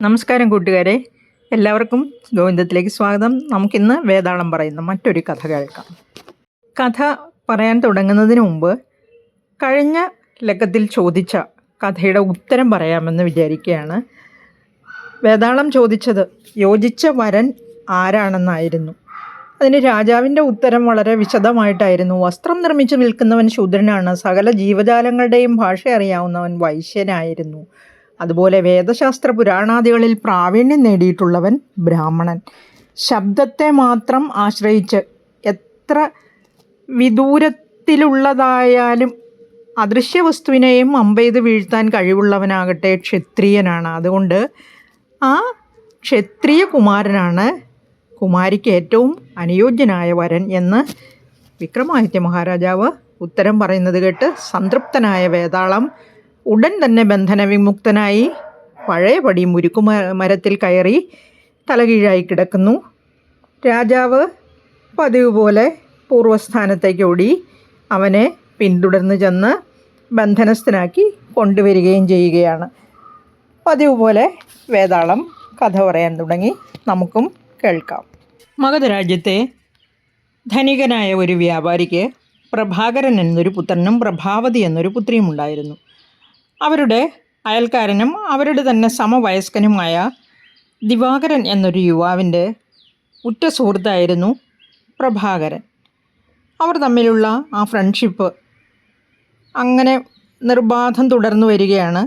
നമസ്കാരം കൂട്ടുകാരെ, എല്ലാവർക്കും ഗോവിന്ദത്തിലേക്ക് സ്വാഗതം. നമുക്കിന്ന് വേതാളം പറയുന്ന മറ്റൊരു കഥ കേൾക്കാം. കഥ പറയാൻ തുടങ്ങുന്നതിന് മുമ്പ് കഴിഞ്ഞ ലക്കത്തിൽ ചോദിച്ച കഥയുടെ ഉത്തരം പറയാമെന്ന് വിചാരിക്കുകയാണ്. വേതാളം ചോദിച്ചത് യോജിച്ച വരൻ ആരാണെന്നായിരുന്നു. അതിന് രാജാവിൻ്റെ ഉത്തരം വളരെ വിശദമായിട്ടായിരുന്നു. വസ്ത്രം നിർമ്മിച്ച് വിൽക്കുന്നവൻ ശൂദ്രനാണ്, സകല ജീവജാലങ്ങളുടെയും ഭാഷ അറിയാവുന്നവൻ വൈശ്യനായിരുന്നു, അതുപോലെ വേദശാസ്ത്ര പുരാണാദികളിൽ പ്രാവീണ്യം നേടിയിട്ടുള്ളവൻ ബ്രാഹ്മണൻ, ശബ്ദത്തെ മാത്രം ആശ്രയിച്ച് എത്ര വിദൂരത്തിലുള്ളതായാലും അദൃശ്യവസ്തുവിനെയും അമ്പെയ്ത് വീഴ്ത്താൻ കഴിവുള്ളവനാകട്ടെ ക്ഷത്രിയനാണ്. അതുകൊണ്ട് ആ ക്ഷത്രിയ കുമാരനാണ് കുമാരിക്ക് ഏറ്റവും അനുയോജ്യനായ വരൻ എന്ന് വിക്രമാദിത്യ മഹാരാജാവ് ഉത്തരം പറയുന്നത് കേട്ട് സംതൃപ്തനായ വേതാളം ഉടൻ തന്നെ ബന്ധനവിമുക്തനായി പഴയപടി മുരുക്കുമരത്തിൽ കയറി തലകീഴായി കിടക്കുന്നു. രാജാവ് പതിവ് പോലെ പൂർവ്വസ്ഥാനത്തേക്ക് ഓടി അവനെ പിന്തുടർന്ന് ചെന്ന് ബന്ധനസ്ഥനാക്കി കൊണ്ടുവരികയും ചെയ്യുകയാണ്. പതിവ് പോലെ വേതാളം കഥ പറയാൻ തുടങ്ങി. നമുക്കും കേൾക്കാം. മഗധരാജ്യത്തെ ധനികനായ ഒരു വ്യാപാരിക്ക് പ്രഭാകരൻ എന്നൊരു പുത്രനും പ്രഭാവതി എന്നൊരു പുത്രിയും ഉണ്ടായിരുന്നു. അവരുടെ അയൽക്കാരനും അവരുടെ തന്നെ സമവയസ്കനുമായ ദിവാകരൻ എന്നൊരു യുവാവിൻ്റെ ഉറ്റ സുഹൃത്തായിരുന്നു പ്രഭാകരൻ. അവർ തമ്മിലുള്ള ആ ഫ്രണ്ട്ഷിപ്പ് അങ്ങനെ നിർബാധം തുടർന്നു വരികയാണ്.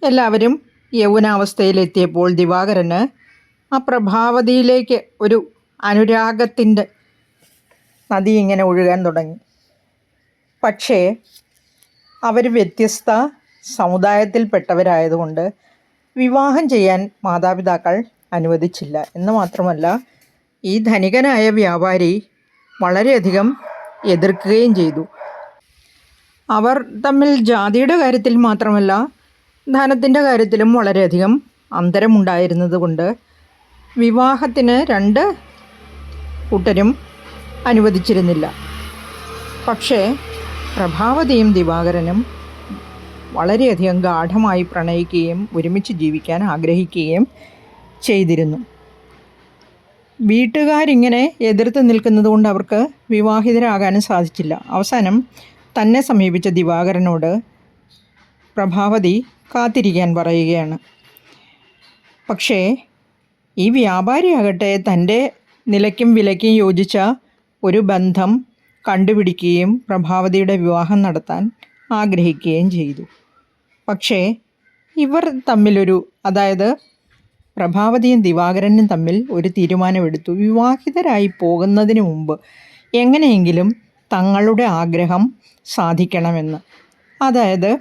എല്ലാവരും യൗവനാവസ്ഥയിലെത്തിയപ്പോൾ ദിവാകരന് ആ പ്രഭാവതിയിലേക്ക് ഒരു അനുരാഗത്തിൻ്റെ നദി ഇങ്ങനെ ഒഴുകാൻ തുടങ്ങി. പക്ഷേ അവർ വ്യത്യസ്ത സമുദായത്തിൽപ്പെട്ടവരായതുകൊണ്ട് വിവാഹം ചെയ്യാൻ മാതാപിതാക്കൾ അനുവദിച്ചില്ല. എന്ന് മാത്രമല്ല, ഈ ധനികനായ വ്യാപാരി വളരെയധികം എതിർക്കുകയും ചെയ്തു. അവർ തമ്മിൽ ജാതിയുടെ കാര്യത്തിൽ മാത്രമല്ല ധനത്തിൻ്റെ കാര്യത്തിലും വളരെയധികം അന്തരമുണ്ടായിരുന്നത് കൊണ്ട് വിവാഹത്തിന് രണ്ട് കൂട്ടരും അനുവദിച്ചിരുന്നില്ല. പക്ഷേ പ്രഭാവതിയും ദിവാകരനും വളരെയധികം ഗാഢമായി പ്രണയിക്കുകയും ഒരുമിച്ച് ജീവിക്കാൻ ആഗ്രഹിക്കുകയും ചെയ്തിരുന്നു. വീട്ടുകാരിങ്ങനെ എതിർത്ത് നിൽക്കുന്നത് കൊണ്ട് അവർക്ക് വിവാഹിതരാകാനും സാധിച്ചില്ല. അവസാനം തന്നെ സമീപിച്ച ദിവാകരനോട് പ്രഭാവതി കാത്തിരിക്കാൻ പറയുകയാണ്. പക്ഷേ ഈ വ്യാപാരിയാകട്ടെ തൻ്റെ നിലയ്ക്കും വിലയ്ക്കും യോജിച്ച ഒരു ബന്ധം കണ്ടുപിടിക്കുകയും പ്രഭാവതിയുടെ വിവാഹം നടത്താൻ ആഗ്രഹിക്കുകയും ചെയ്തു. പക്ഷേ ഇവർ തമ്മിലൊരു, അതായത് പ്രഭാവതിയും ദിവാകരനും തമ്മിൽ ഒരു തീരുമാനമെടുത്തു. വിവാഹിതരായി പോകുന്നതിന് മുമ്പ് എങ്ങനെയെങ്കിലും തങ്ങളുടെ ആഗ്രഹം സാധിക്കണമെന്ന്. അതായത്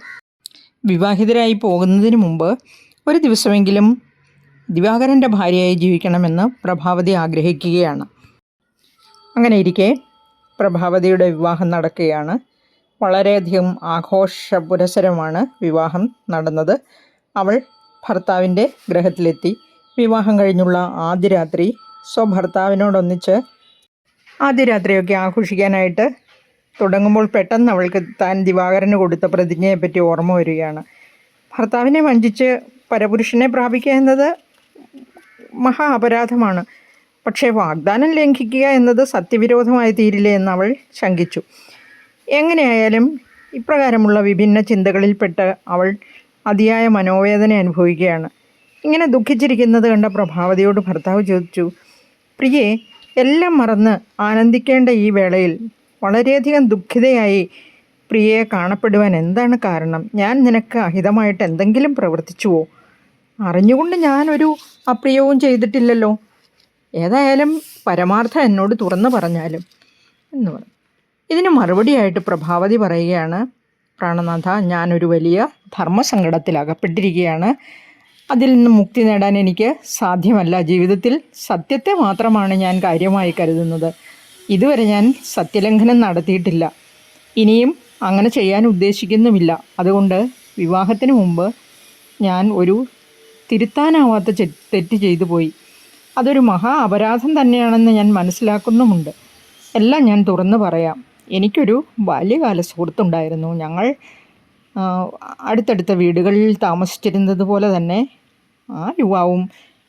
വിവാഹിതരായി പോകുന്നതിന് മുമ്പ് ഒരു ദിവസമെങ്കിലും ദിവാകരൻ്റെ ഭാര്യയായി ജീവിക്കണമെന്ന് പ്രഭാവതി ആഗ്രഹിക്കുകയാണ്. അങ്ങനെ ഇരിക്കെ പ്രഭാവതിയുടെ വിവാഹം നടക്കുകയാണ്. വളരെയധികം ആഘോഷപുരസരമാണ് വിവാഹം നടന്നത്. അവൾ ഭർത്താവിൻ്റെ ഗൃഹത്തിലെത്തി. വിവാഹം കഴിഞ്ഞുള്ള ആദ്യ രാത്രി സ്വഭർത്താവിനോടൊന്നിച്ച് ആദ്യ രാത്രിയൊക്കെ ആഘോഷിക്കാനായിട്ട് തുടങ്ങുമ്പോൾ പെട്ടെന്ന് അവൾക്ക് താൻ ദിവാകരന് കൊടുത്ത പ്രതിജ്ഞയെപ്പറ്റി ഓർമ്മ വരികയാണ്. ഭർത്താവിനെ വഞ്ചിച്ച് പരപുരുഷനെ പ്രാപിക്കുക എന്നത് മഹാ അപരാധമാണ്. പക്ഷേ വാഗ്ദാനം ലംഘിക്കുക എന്നത് സത്യവിരോധമായി തീരില്ലേ എന്ന് അവൾ ശങ്കിച്ചു. എങ്ങനെയായാലും ഇപ്രകാരമുള്ള വിഭിന്ന ചിന്തകളിൽപ്പെട്ട് അവൾ അതിയായ മനോവേദന അനുഭവിക്കുകയാണ്. ഇങ്ങനെ ദുഃഖിച്ചിരിക്കുന്നത് കണ്ട പ്രഭാവതിയോട് ഭർത്താവ് ചോദിച്ചു, പ്രിയേ, എല്ലാം മറന്ന് ആനന്ദിക്കേണ്ട ഈ വേളയിൽ വളരെയധികം ദുഃഖിതയായി പ്രിയയെ കാണപ്പെടുവാൻ എന്താണ് കാരണം? ഞാൻ നിനക്ക് അഹിതമായിട്ട് എന്തെങ്കിലും പ്രവർത്തിച്ചുവോ? അറിഞ്ഞുകൊണ്ട് ഞാനൊരു അപ്രിയവും ചെയ്തിട്ടില്ലല്ലോ. ഏതായാലും പരമാർത്ഥം എന്നോട് തുറന്നു പറഞ്ഞാലും എന്ന് പറഞ്ഞു. ഇതിന് മറുപടിയായിട്ട് പ്രഭാവതി പറയുകയാണ്, പ്രാണനാഥ, ഞാനൊരു വലിയ ധർമ്മസങ്കടത്തിൽ അകപ്പെട്ടിരിക്കുകയാണ്. അതിൽ നിന്ന് മുക്തി നേടാൻ എനിക്ക് സാധ്യമല്ല. ജീവിതത്തിൽ സത്യത്തെ മാത്രമാണ് ഞാൻ കാര്യമായി കരുതുന്നത്. ഇതുവരെ ഞാൻ സത്യലംഘനം നടത്തിയിട്ടില്ല, ഇനിയും അങ്ങനെ ചെയ്യാൻ ഉദ്ദേശിക്കുന്നുമില്ല. അതുകൊണ്ട് വിവാഹത്തിന് മുമ്പ് ഞാൻ ഒരു തിരുത്താനാവാത്ത തെറ്റ് ചെയ്തു പോയി. അതൊരു മഹാ അപരാധം തന്നെയാണെന്ന് ഞാൻ മനസ്സിലാക്കുന്നുമുണ്ട്. എല്ലാം ഞാൻ തുറന്നു പറയാം. എനിക്കൊരു ബാല്യകാല സുഹൃത്തുണ്ടായിരുന്നു. ഞങ്ങൾ അടുത്തടുത്ത വീടുകളിൽ താമസിച്ചിരുന്നത് പോലെ തന്നെ ആ യുവാവും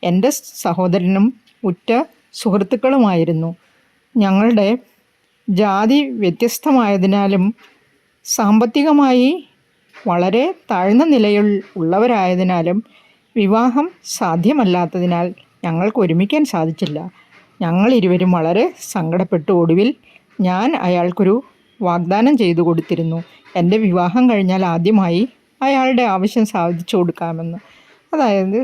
എൻ്റെ സഹോദരനും ഉറ്റ സുഹൃത്തുക്കളുമായിരുന്നു. ഞങ്ങളുടെ ജാതി വ്യത്യസ്തമായതിനാലും സാമ്പത്തികമായി വളരെ താഴ്ന്ന നിലയിൽ ഉള്ളവരായതിനാലും വിവാഹം സാധ്യമല്ലാത്തതിനാൽ ഞങ്ങൾക്ക് ഒരുമിക്കാൻ സാധിച്ചില്ല. ഞങ്ങൾ ഇരുവരും വളരെ സങ്കടപ്പെട്ടു. ഒടുവിൽ ഞാൻ അയാൾക്കൊരു വാഗ്ദാനം ചെയ്തു കൊടുത്തിരുന്നു, എൻ്റെ വിവാഹം കഴിഞ്ഞാൽ ആദ്യമായി അയാളുടെ ആവശ്യം സാധിച്ചു കൊടുക്കാമെന്ന്. അതായത്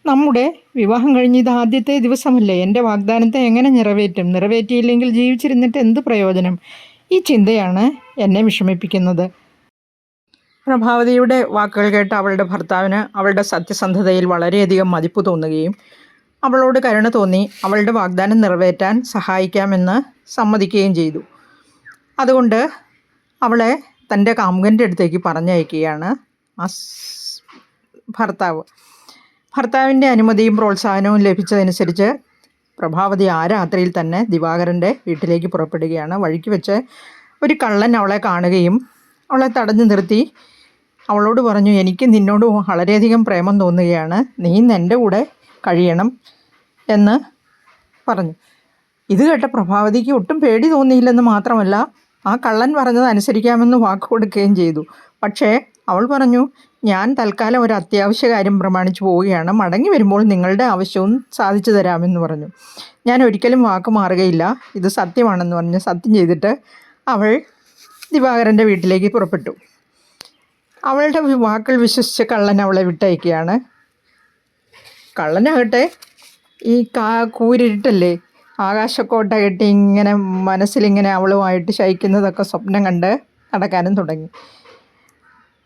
നമ്മുടെ വിവാഹം കഴിഞ്ഞ് ഇത് ആദ്യത്തെ ദിവസമല്ലേ, എൻ്റെ വാഗ്ദാനത്തെ എങ്ങനെ നിറവേറ്റിയില്ലെങ്കിൽ ജീവിച്ചിരുന്നിട്ട് എന്ത് പ്രയോജനം? ഈ ചിന്തയാണ് എന്നെ വിഷമിപ്പിക്കുന്നത്. പ്രഭാവതിയുടെ വാക്കുകൾ കേട്ട് അവളുടെ ഭർത്താവിന് അവളുടെ സത്യസന്ധതയിൽ വളരെയധികം മതിപ്പ് തോന്നുകയും അവളോട് കരുണ തോന്നി അവളുടെ വാഗ്ദാനം നിറവേറ്റാൻ സഹായിക്കാമെന്ന് സമ്മതിക്കുകയും ചെയ്തു. അതുകൊണ്ട് അവളെ തൻ്റെ കാമുകൻ്റെ അടുത്തേക്ക് പറഞ്ഞയക്കുകയാണ് ആ ഭർത്താവിൻ്റെ അനുമതിയും പ്രോത്സാഹനവും ലഭിച്ചതനുസരിച്ച് പ്രഭാവതി ആ രാത്രിയിൽ തന്നെ ദിവാകരൻ്റെ വീട്ടിലേക്ക് പുറപ്പെടുകയാണ്. വഴിക്ക് വെച്ച് ഒരു കള്ളൻ അവളെ കാണുകയും അവളെ തടഞ്ഞു നിർത്തി അവളോട് പറഞ്ഞു, എനിക്ക് നിന്നോട് വളരെയധികം പ്രേമം തോന്നുകയാണ്, നീ എൻ്റെ കൂടെ കഴിയണം എന്ന് പറഞ്ഞു. ഇത് കേട്ട പ്രഭാവതിക്ക് ഒട്ടും പേടി തോന്നിയില്ലെന്ന് മാത്രമല്ല, ആ കള്ളൻ പറഞ്ഞത് അനുസരിക്കാമെന്ന് വാക്ക് കൊടുക്കുകയും ചെയ്തു. പക്ഷേ അവൾ പറഞ്ഞു, ഞാൻ തൽക്കാലം ഒരു അത്യാവശ്യ കാര്യം പ്രമാണിച്ച് പോവുകയാണ്, മടങ്ങി വരുമ്പോൾ നിങ്ങളുടെ ആവശ്യവും സാധിച്ചു തരാമെന്ന് പറഞ്ഞു. ഞാൻ ഒരിക്കലും വാക്ക് മാറുകയില്ല, ഇത് സത്യമാണെന്ന് പറഞ്ഞ് സത്യം ചെയ്തിട്ട് അവൾ ദിവാകരൻ്റെ വീട്ടിലേക്ക് പുറപ്പെട്ടു. അവളുടെ വാക്കുകൾ വിശ്വസിച്ച് കള്ളൻ അവളെ വിട്ടയക്കുകയാണ്. കള്ളനാകട്ടെ ഈ കൂരിരുട്ടല്ലേ, ആകാശക്കോട്ട കെട്ടി ഇങ്ങനെ മനസ്സിലിങ്ങനെ അവളുമായിട്ട് ശയിക്കുന്നതൊക്കെ സ്വപ്നം കണ്ട് നടക്കാനും തുടങ്ങി.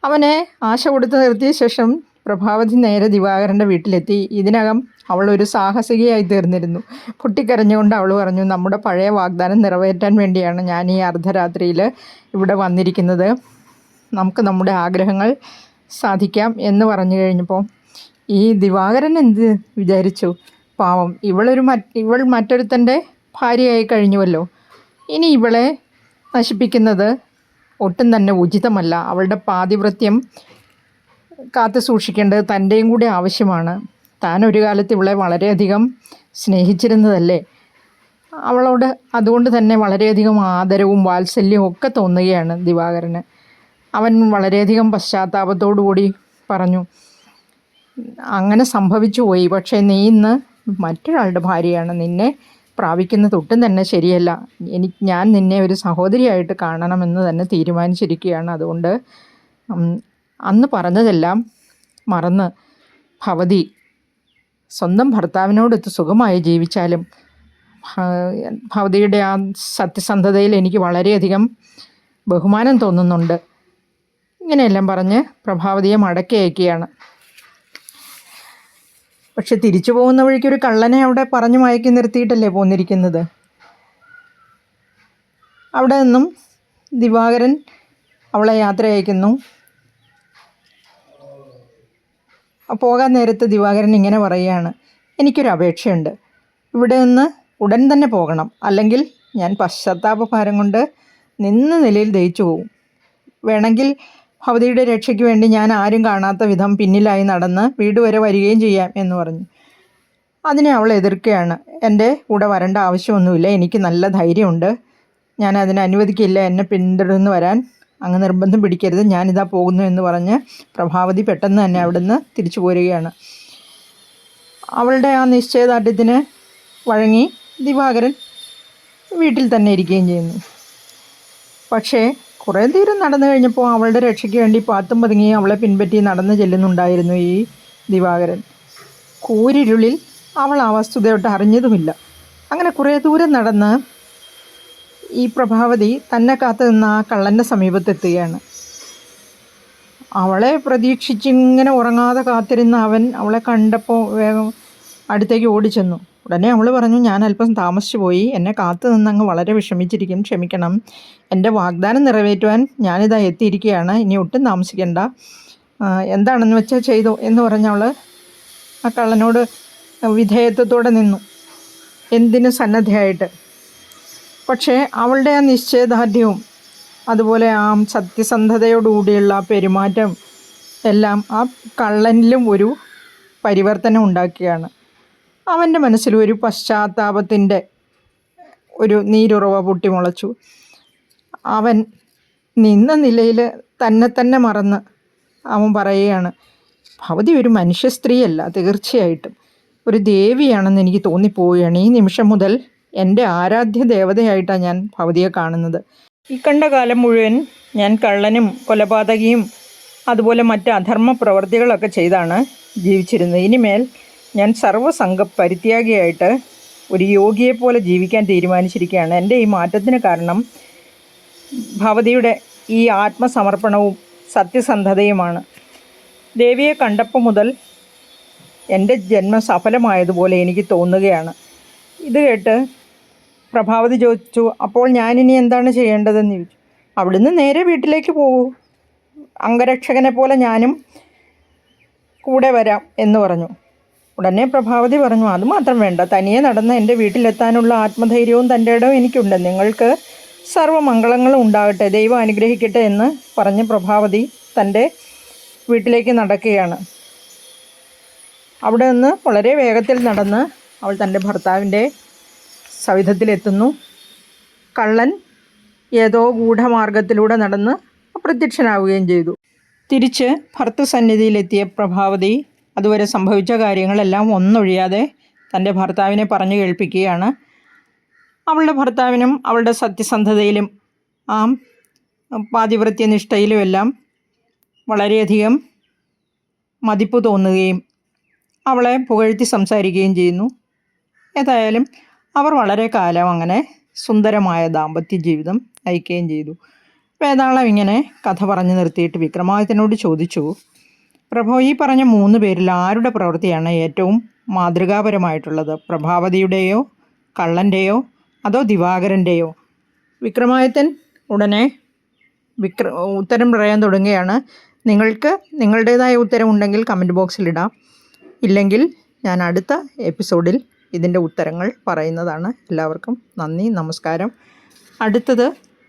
അവനെ ആശ കൊടുത്ത് നിർത്തിയ ശേഷം പ്രഭാവതി നേരെ ദിവാകരൻ്റെ വീട്ടിലെത്തി. ഇതിനകം അവൾ ഒരു സാഹസികയായി തീർന്നിരുന്നു. പൊട്ടിക്കരഞ്ഞുകൊണ്ട് അവൾ പറഞ്ഞു, നമ്മുടെ പഴയ വാഗ്ദാനം നിറവേറ്റാൻ വേണ്ടിയാണ് ഞാൻ ഈ അർദ്ധരാത്രിയിൽ ഇവിടെ വന്നിരിക്കുന്നത്, നമുക്ക് നമ്മുടെ ആഗ്രഹങ്ങൾ സാധിക്കാം എന്ന് പറഞ്ഞു കഴിഞ്ഞപ്പോൾ ഈ ദിവാകരൻ എന്ത് വിചാരിച്ചു, പാവം ഇവൾ മറ്റൊരുത്തൻ്റെ ഭാര്യയായി കഴിഞ്ഞുവല്ലോ, ഇനി ഇവളെ നശിപ്പിക്കുന്നത് ഒട്ടും തന്നെ ഉചിതമല്ല, അവളുടെ പാതിവ്രത്യം കാത്തു സൂക്ഷിക്കേണ്ടത് തൻ്റെയും കൂടെ ആവശ്യമാണ്, താൻ ഒരു കാലത്ത് ഇവളെ വളരെയധികം സ്നേഹിച്ചിരുന്നതല്ലേ, അവളോട് അതുകൊണ്ട് തന്നെ വളരെയധികം ആദരവും വാത്സല്യവും ഒക്കെ തോന്നുകയാണ് ദിവാകരന്. അവൻ വളരെയധികം പശ്ചാത്താപത്തോടുകൂടി പറഞ്ഞു, അങ്ങനെ സംഭവിച്ചു പോയി, പക്ഷേ നീ ഇന്ന് മറ്റൊരാളുടെ ഭാര്യയാണ്, നിന്നെ പ്രാപിക്കുന്നത് ഒട്ടും തന്നെ ശരിയല്ല, ഞാൻ നിന്നെ ഒരു സഹോദരിയായിട്ട് കാണണമെന്ന് തന്നെ തീരുമാനിച്ചിരിക്കുകയാണ്. അതുകൊണ്ട് അന്ന് പറഞ്ഞതെല്ലാം മറന്ന് ഭവതി സ്വന്തം ഭർത്താവിനോടൊത്ത് സുഖമായി ജീവിച്ചാലും ഭവതിയുടെ ആ സത്യസന്ധതയിൽ എനിക്ക് വളരെയധികം ബഹുമാനം തോന്നുന്നുണ്ട്. ഇങ്ങനെയെല്ലാം പറഞ്ഞ് പ്രഭാവതിയെ മടക്കി അയക്കുകയാണ്. പക്ഷെ തിരിച്ചു പോകുന്ന വഴിക്കൊരു കള്ളനെ അവിടെ പറഞ്ഞു മയക്കി നിർത്തിയിട്ടല്ലേ പോന്നിരിക്കുന്നത്. അവിടെ നിന്നും ദിവാകരൻ അവളെ യാത്ര അയക്കുന്നു. പോകാൻ നേരത്ത് ദിവാകരൻ ഇങ്ങനെ പറയുകയാണ്, എനിക്കൊരു അപേക്ഷയുണ്ട്, ഇവിടെ നിന്ന് ഉടൻ തന്നെ പോകണം, അല്ലെങ്കിൽ ഞാൻ പശ്ചാത്താപഭാരം കൊണ്ട് നിലയിൽ ദഹിച്ചു പോകും. വേണമെങ്കിൽ ഭവതിയുടെ രക്ഷയ്ക്ക് വേണ്ടി ഞാൻ ആരും കാണാത്ത വിധം പിന്നിലായി നടന്ന് വീട് വരെ വരികയും ചെയ്യാം എന്ന് പറഞ്ഞു. അതിനെ അവൾ എതിർക്കുകയാണ്. എൻ്റെ കൂടെ വരേണ്ട ആവശ്യമൊന്നുമില്ല, എനിക്ക് നല്ല ധൈര്യമുണ്ട്, ഞാൻ അതിനെ അനുവദിക്കില്ല, എന്നെ പിന്തുടർന്ന് വരാൻ അങ്ങ് നിർബന്ധം പിടിക്കരുത്, ഞാനിതാ പോകുന്നു എന്ന് പറഞ്ഞ് പ്രഭാവതി പെട്ടെന്ന് തന്നെ അവിടുന്ന് തിരിച്ചു പോരുകയാണ്. അവളുടെ ആ നിശ്ചയദാർഢ്യത്തിന് വഴങ്ങി ദിവാകരൻ വീട്ടിൽ തന്നെ ഇരിക്കുകയും ചെയ്യുന്നു. പക്ഷേ കുറേ ദൂരം നടന്നു കഴിഞ്ഞപ്പോൾ അവളുടെ രക്ഷയ്ക്ക് വേണ്ടി പാത്തും പതുങ്ങി അവളെ പിൻപറ്റി നടന്നു ചെല്ലുന്നുണ്ടായിരുന്നു ഈ ദിവാകരൻ. കൂരിരുളിൽ അവൾ ആ വസ്തുതയോട്ട് അറിഞ്ഞതുമില്ല. അങ്ങനെ കുറേ ദൂരം നടന്ന് ഈ പ്രഭാവതി തന്നെ കാത്തു നിന്ന് ആ കള്ളൻ്റെ സമീപത്തെത്തുകയാണ്. അവളെ പ്രതീക്ഷിച്ചിങ്ങനെ ഉറങ്ങാതെ കാത്തിരുന്ന അവൻ അവളെ കണ്ടപ്പോൾ വേഗം അടുത്തേക്ക് ഓടിച്ചെന്നു. ഉടനെ അവൾ പറഞ്ഞു, ഞാൻ അല്പം താമസിച്ചു പോയി, എന്നെ കാത്തു നിന്നങ്ങ് വളരെ വിഷമിച്ചിരിക്കും, ക്ഷമിക്കണം, എൻ്റെ വാഗ്ദാനം നിറവേറ്റുവാൻ ഞാനിതാ എത്തിയിരിക്കുകയാണ്, ഇനി ഒട്ടും താമസിക്കണ്ട, എന്താണെന്ന് വെച്ചാൽ ചെയ്തു എന്ന് പറഞ്ഞവൾ ആ കള്ളനോട് വിധേയത്വത്തോടെ നിന്നു, എന്തിനു സന്നദ്ധയായിട്ട്. പക്ഷേ അവളുടെ ആ നിശ്ചയദാർഢ്യവും അതുപോലെ ആ സത്യസന്ധതയോടുകൂടിയുള്ള പെരുമാറ്റം എല്ലാം ആ കള്ളനിലും ഒരു പരിവർത്തനം ഉണ്ടാക്കുകയാണ്. അവൻ്റെ മനസ്സിൽ ഒരു പശ്ചാത്താപത്തിൻ്റെ ഒരു നീരുറവ പൊട്ടിമുളച്ചു. അവൻ നിന്ന നിലയിൽ തന്നെ മറന്ന് അവൻ പറയുകയാണ്, ഭവതി ഒരു മനുഷ്യ സ്ത്രീയല്ല, തീർച്ചയായിട്ടും ഒരു ദേവിയാണെന്ന് എനിക്ക് തോന്നിപ്പോവുകയാണ്. ഈ നിമിഷം മുതൽ എൻ്റെ ആരാധ്യ ദേവതയായിട്ടാണ് ഞാൻ ഭവതിയെ കാണുന്നത്. ഈ കണ്ട കാലം മുഴുവൻ ഞാൻ കള്ളനും കൊലപാതകിയും അതുപോലെ മറ്റ് അധർമ്മ പ്രവൃത്തികളൊക്കെ ചെയ്താണ് ജീവിച്ചിരുന്നത്. ഇനിമേൽ ഞാൻ സർവ്വസംഘ പരിത്യാഗിയായിട്ട് ഒരു യോഗിയെപ്പോലെ ജീവിക്കാൻ തീരുമാനിച്ചിരിക്കുകയാണ്. എൻ്റെ ഈ മാറ്റത്തിന് കാരണം ഭവതിയുടെ ഈ ആത്മസമർപ്പണവും സത്യസന്ധതയുമാണ്. ദേവിയെ കണ്ടപ്പോൾ മുതൽ എൻ്റെ ജന്മം സഫലമായതുപോലെ എനിക്ക് തോന്നുകയാണ്. ഇത് കേട്ട് പ്രഭാവതി ചോദിച്ചു, അപ്പോൾ ഞാനിനി എന്താണ് ചെയ്യേണ്ടതെന്ന് ചോദിച്ചു. അവിടുന്ന് നേരെ വീട്ടിലേക്ക് പോകൂ, അംഗരക്ഷകനെ പോലെ ഞാനും കൂടെ വരാം എന്ന് പറഞ്ഞു. ഉടനെ പ്രഭാവതി പറഞ്ഞു, അതുമാത്രം വേണ്ട, തനിയെ നടന്ന് എൻ്റെ വീട്ടിലെത്താനുള്ള ആത്മധൈര്യവും തൻ്റെ ഇടവും എനിക്കുണ്ട്. നിങ്ങൾക്ക് സർവ്വമംഗളങ്ങളും ഉണ്ടാകട്ടെ, ദൈവം അനുഗ്രഹിക്കട്ടെ എന്ന് പറഞ്ഞ് പ്രഭാവതി തൻ്റെ വീട്ടിലേക്ക് നടക്കുകയാണ്. അവിടെ നിന്ന് വളരെ വേഗത്തിൽ നടന്ന് അവൾ തൻ്റെ ഭർത്താവിൻ്റെ സവിധത്തിലെത്തുന്നു. കള്ളൻ ഏതോ ഗൂഢമാർഗത്തിലൂടെ നടന്ന് അപ്രത്യക്ഷനാവുകയും ചെയ്തു. തിരിച്ച് ഭർത്തൃസന്നിധിയിലെത്തിയ പ്രഭാവതി അതുവരെ സംഭവിച്ച കാര്യങ്ങളെല്ലാം ഒന്നൊഴിയാതെ തൻ്റെ ഭർത്താവിനെ പറഞ്ഞു കേൾപ്പിക്കുകയാണ്. അവളുടെ ഭർത്താവിനും അവളുടെ സത്യസന്ധതയിലും ആ പാതിവൃത്യനിഷ്ഠയിലുമെല്ലാം വളരെയധികം മതിപ്പ് തോന്നുകയും അവളെ പുകഴ്ത്തി സംസാരിക്കുകയും ചെയ്യുന്നു. ഏതായാലും അവർ വളരെ കാലം അങ്ങനെ സുന്ദരമായ ദാമ്പത്യ ജീവിതം നയിക്കുകയും ചെയ്തു. വേതാളം ഇങ്ങനെ കഥ പറഞ്ഞു നിർത്തിയിട്ട് വിക്രമാദിത്യനോട് ചോദിച്ചു, പ്രഭോ, ഈ പറഞ്ഞ 3 പേരിൽ ആരുടെ പ്രവൃത്തിയാണ് ഏറ്റവും മാതൃകാപരമായിട്ടുള്ളത്? പ്രഭാവതിയുടെയോ കള്ളൻ്റെയോ അതോ ദിവാകരൻ്റെയോ? വിക്രമാദിത്യൻ ഉടനെ ഉത്തരം പറയാൻ തുടങ്ങുകയാണ്. നിങ്ങൾക്ക് നിങ്ങളുടേതായ ഉത്തരം ഉണ്ടെങ്കിൽ കമൻറ്റ് ബോക്സിലിടാം, ഇല്ലെങ്കിൽ ഞാൻ അടുത്ത എപ്പിസോഡിൽ ഇതിൻ്റെ ഉത്തരങ്ങൾ പറയുന്നതാണ്. എല്ലാവർക്കും നന്ദി, നമസ്കാരം. അടുത്തത്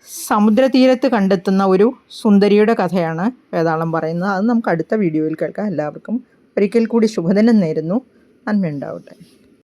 സമുദ്രതീരത്ത് കണ്ടെത്തുന്ന ഒരു സുന്ദരിയുടെ കഥയാണ് വേതാളം പറയുന്നത്. അത് നമുക്ക് അടുത്ത വീഡിയോയിൽ കേൾക്കാം. എല്ലാവർക്കും ഒരിക്കൽ കൂടി ശുഭദിനം നേരുന്നു. നന്മയുണ്ടാവട്ടെ.